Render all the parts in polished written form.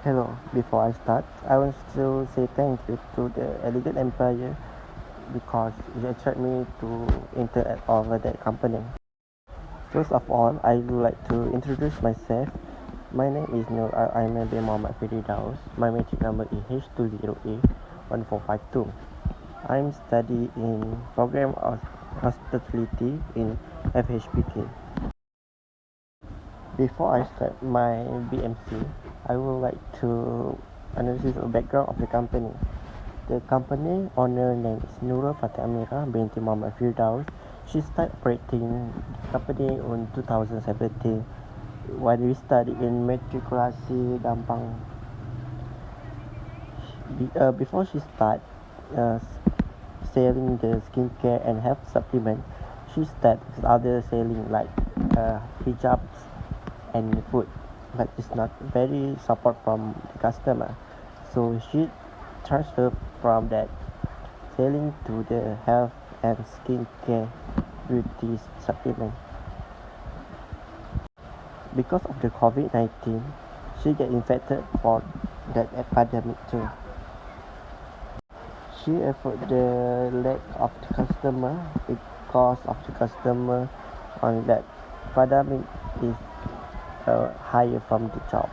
Hello, before I start, I want to say thank you to the Elegant Empire because it attracted me to enter over that company. First of all, I would like to introduce myself. My name is Aiman bin Mohd Firidaus. My metric number is H20A1452. I'm studying in program of hospitality in FHPK. Before I start my BMC, I would like to analyze the background of the company. The company owner name is Nurul Fateh Amira binti Mohd Firidaus. She started operating the company in 2017 while we studied in matriculasi Dampang. Before she started uh, selling the skincare and health supplement, she started with other selling like hijabs and food, but it's not very support from the customer. So she transferred from that selling to the health and skincare beauty supplement. Because of the COVID-19, she get infected for that epidemic too. She avoid the lack of the customer because of the customer on that pandemic is higher from the job.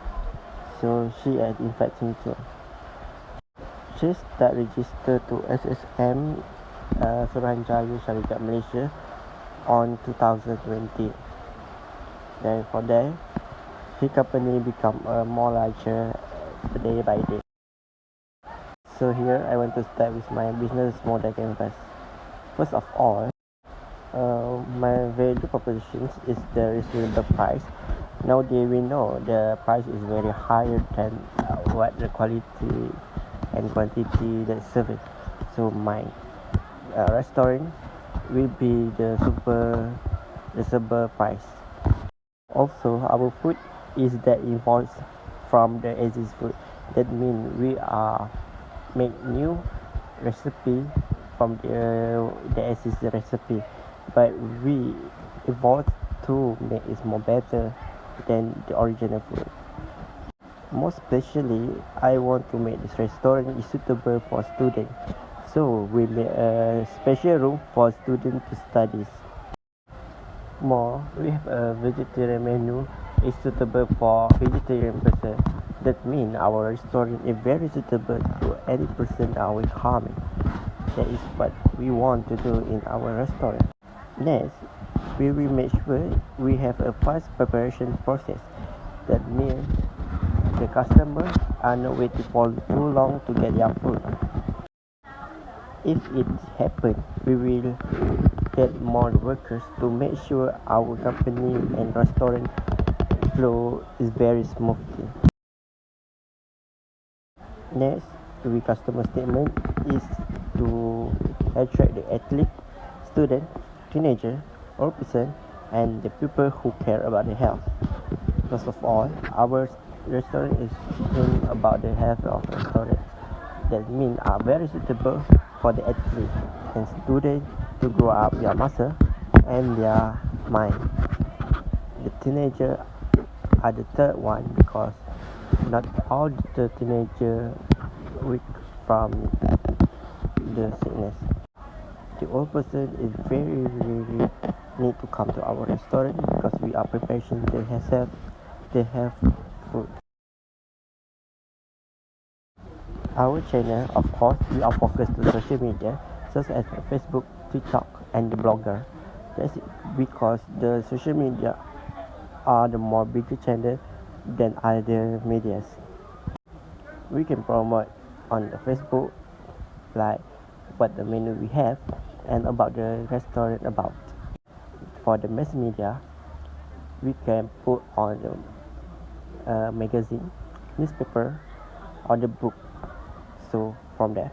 So she had infecting too. She start registered to SSM Suruhanjaya Syarikat Malaysia on 2020. Then for that, his company become more larger day by day. So here I want to start with my business model canvas. First of all, my value propositions is the reasonable price. Nowadays we know the price is very higher than what the quality and quantity that service. So my restaurant will be the super reasonable price. Also, our food is that involves from the existing food. That means we are make new recipe from the existing recipe, but we evolve to make it more better than the original food. Most especially, I want to make this restaurant is suitable for students. So we make a special room for students to study. More, we have a vegetarian menu is suitable for vegetarian person. That means our restaurant is very suitable to any person that is harming. That is what we want to do in our restaurant. Next, we will make sure we have a fast preparation process. That means the customers are not waiting for too long to get their food. If it happens, we will get more workers to make sure our company and restaurant flow is very smoothly. Next, the customer statement is to attract the athlete, student, teenager, or person, and the people who care about the health. First of all, our restaurant is thinking about the health of the restaurant. That means are very suitable for the athlete and student to grow up their muscle and their mind. The teenager are the third one because not all the teenager weak from the sickness. The old person is very really need to come to our restaurant because we are preparing they have food. Our channel, of course, we are focused to social media such as Facebook, TikTok, and the blogger. That's because the social media are the more bigger channel than other medias. We can promote on the Facebook like what the menu we have and about the restaurant about. For the mass media, we can put on the magazine, newspaper, or the book. So from there,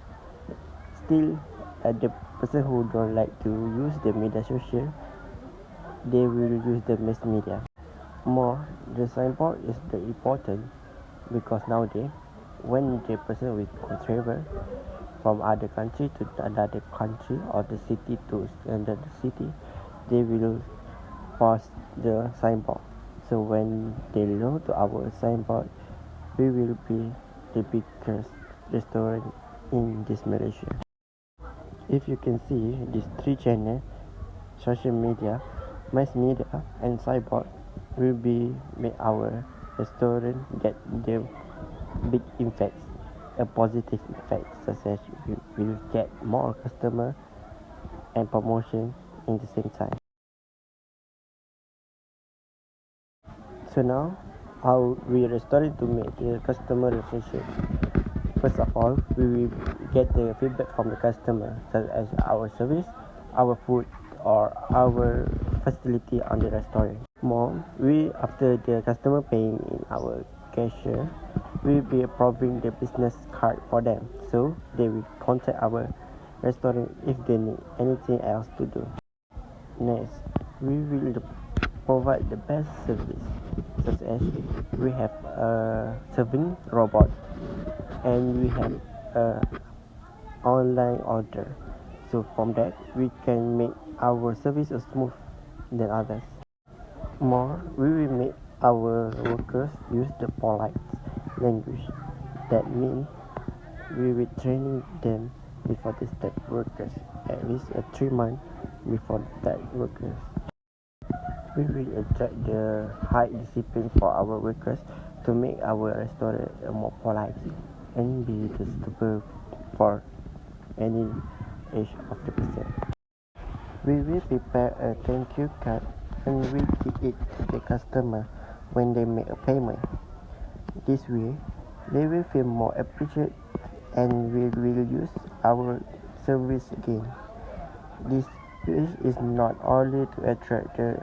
still the person who don't like to use the media social, they will use the mass media. More, the signboard is the important because nowadays, when the person will travel from other country to another country or the city to another city, they will post the signboard. So when they look to our signboard, we will be the biggest restaurant in this Malaysia. If you can see these three channels, social media, mass media, and cyborg, will be make our restaurant get the big effects, a positive effect, such as we will get more customer and promotion in the same time. So now, how we restore to make the customer relationship. First of all, we will get the feedback from the customer, such as our service, our food, or our facility on the restaurant. More, after the customer paying in our cashier, we will be approving the business card for them, so they will contact our restaurant if they need anything else to do. Next, we will provide the best service, such as we have a serving robot and we have a online order. So from that, we can make our service smooth than others. More, we will make our workers use the polite language. That means we will training them before they start workers, at least 3 months before that workers. We will attract the high discipline for our workers to make our restaurant more polite and be suitable for any age of the person. We will prepare a thank you card and we give it to the customer when they make a payment. This way, they will feel more appreciated and we will use our service again. This is not only to attract the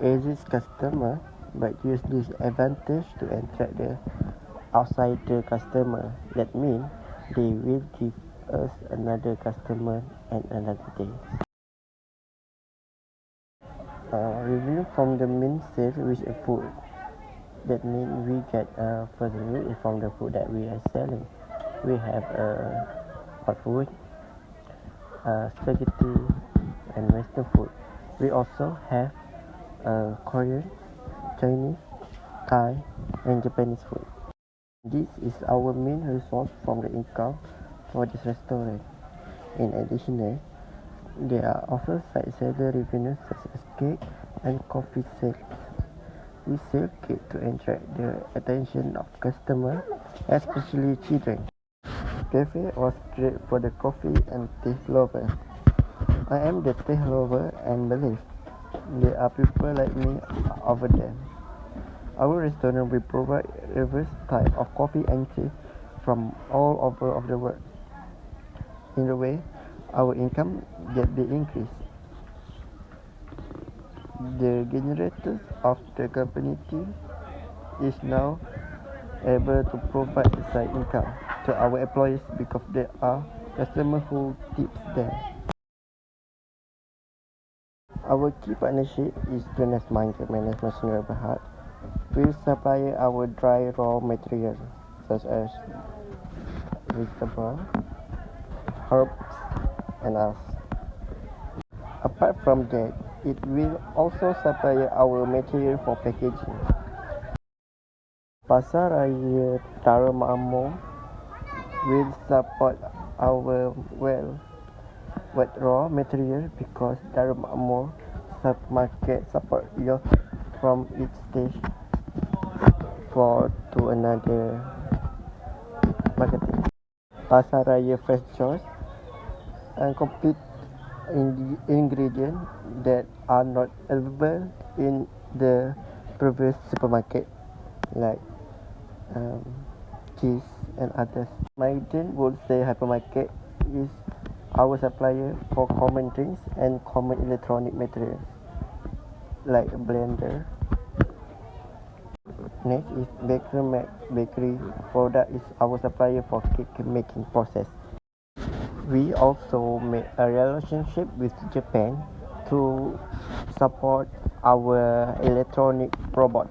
existing customer, but use this advantage to attract the outsider customer. That means they will give us another customer and another day. Review from the main sales with a food. That means we get further review from the food that we are selling. We have hot food, spaghetti, and Western food. We also have Korean, Chinese, Thai, and Japanese food. This is our main resource from the income for this restaurant. In addition, there are also side seller revenues such as cake and coffee sales. We sell cake to attract the attention of customers, especially children. Cafe was great for the coffee and tea lover. I am the tea lover and believe there are people like me over there. Our restaurant will provide diverse type of coffee and tea from all over of the world. In a way, our income get the increase. The generators of the community is now able to provide the side income to our employees because there are customers who tips them. Our key partnership is Jonas Mangga Management Berhad. We supply our dry raw materials such as vegetable, herbs, and else. Apart from that, it will also supply our material for packaging. Pasar Raya Darul Makmur will support our wet raw material because Darul Makmur market support you from each stage to another marketing. Pasar Raya Fresh Choice and complete ingredients that are not available in the previous supermarket like cheese and others. Maiden Wholesale Hypermarket is our supplier for common drinks and common electronic materials like a blender. Next is Bakery product is our supplier for cake making process. We also make a relationship with Japan to support our electronic robot.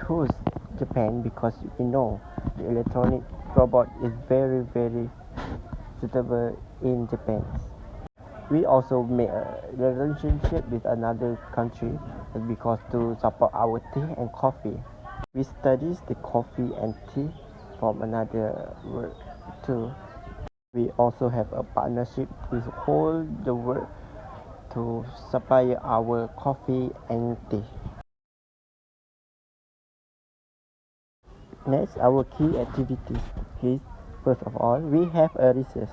Choose Japan because we know the electronic robot is very suitable in Japan. We also make a relationship with another country because to support our tea and coffee. We study the coffee and tea from another world too. We also have a partnership with whole the world to supply our coffee and tea. Next, our key activities is, first of all, we have a research.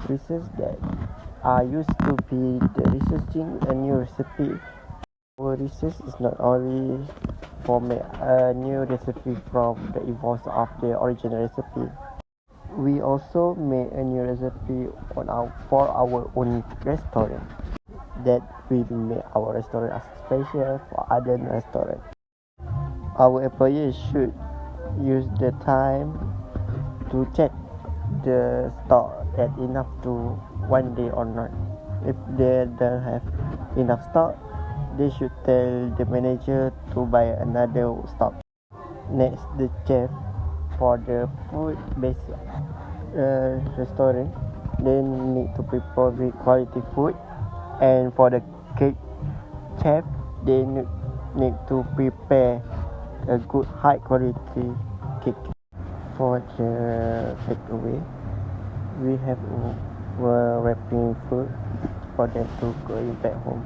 Research that are used to be the researching a new recipe. Our research is not only for make a new recipe from the evolve of the original recipe. We also make a new recipe for our own restaurant that will make our restaurant special for other restaurants. Our employees should use the time to check the stock that enough to one day or not. If they don't have enough stock, they should tell the manager to buy another stock. Next, the chef for the food-based restaurant, they need to prepare quality food, and for the cake chef, they need to prepare a good high quality cake. For the takeaway, we have wrapping food for them to go back home.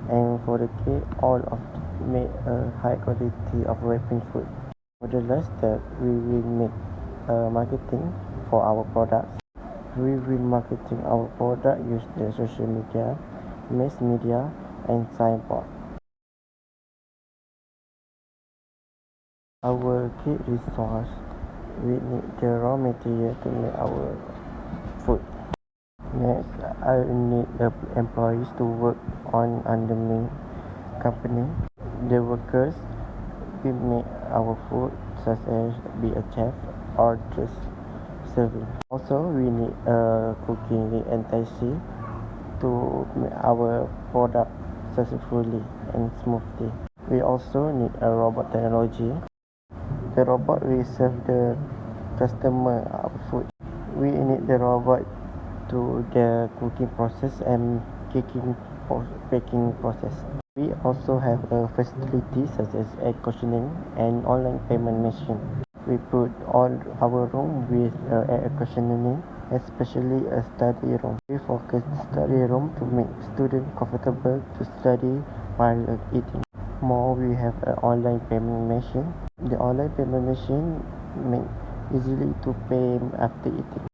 And for the cake, all of make a high quality of wrapping food. For the last step, we will make marketing for our products. We will marketing our product use the social media, mass media, and signboard. Our key resource, we need the raw material to make our food. Next, I need the employees to work under me company. The workers will make our food, such as be a chef or just serving. Also, we need a cooking intensive to make our product successfully and smoothly. We also need a robot technology. The robot will serve the customer our food. We need the robot to the cooking process and baking process. We also have a facility such as air conditioning and online payment machine. We put all our room with air conditioning, especially a study room. We focus study room to make students comfortable to study while eating. More, we have an online payment machine. The online payment machine make easily to pay after eating.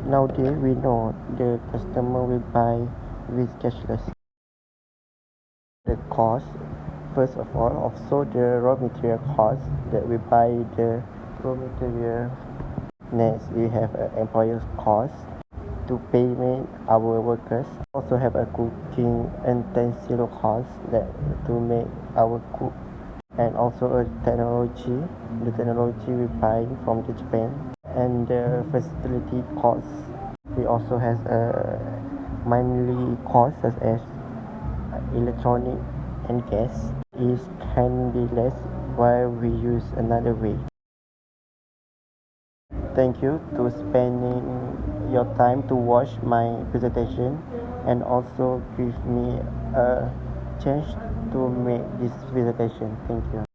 Nowadays, we know the customer will buy with cashless. The cost, first of all, also the raw material cost that we buy the raw material. Next, we have an employer's cost to payment our workers. Also have a cooking utensil cost that to make our cook, and also a technology. The technology we buy from the Japan, and the facility cost. We also have a monthly cost such as electronic and gas. It can be less while we use another way. Thank you to spending your time to watch my presentation, and also give me a chance to make this presentation. Thank you.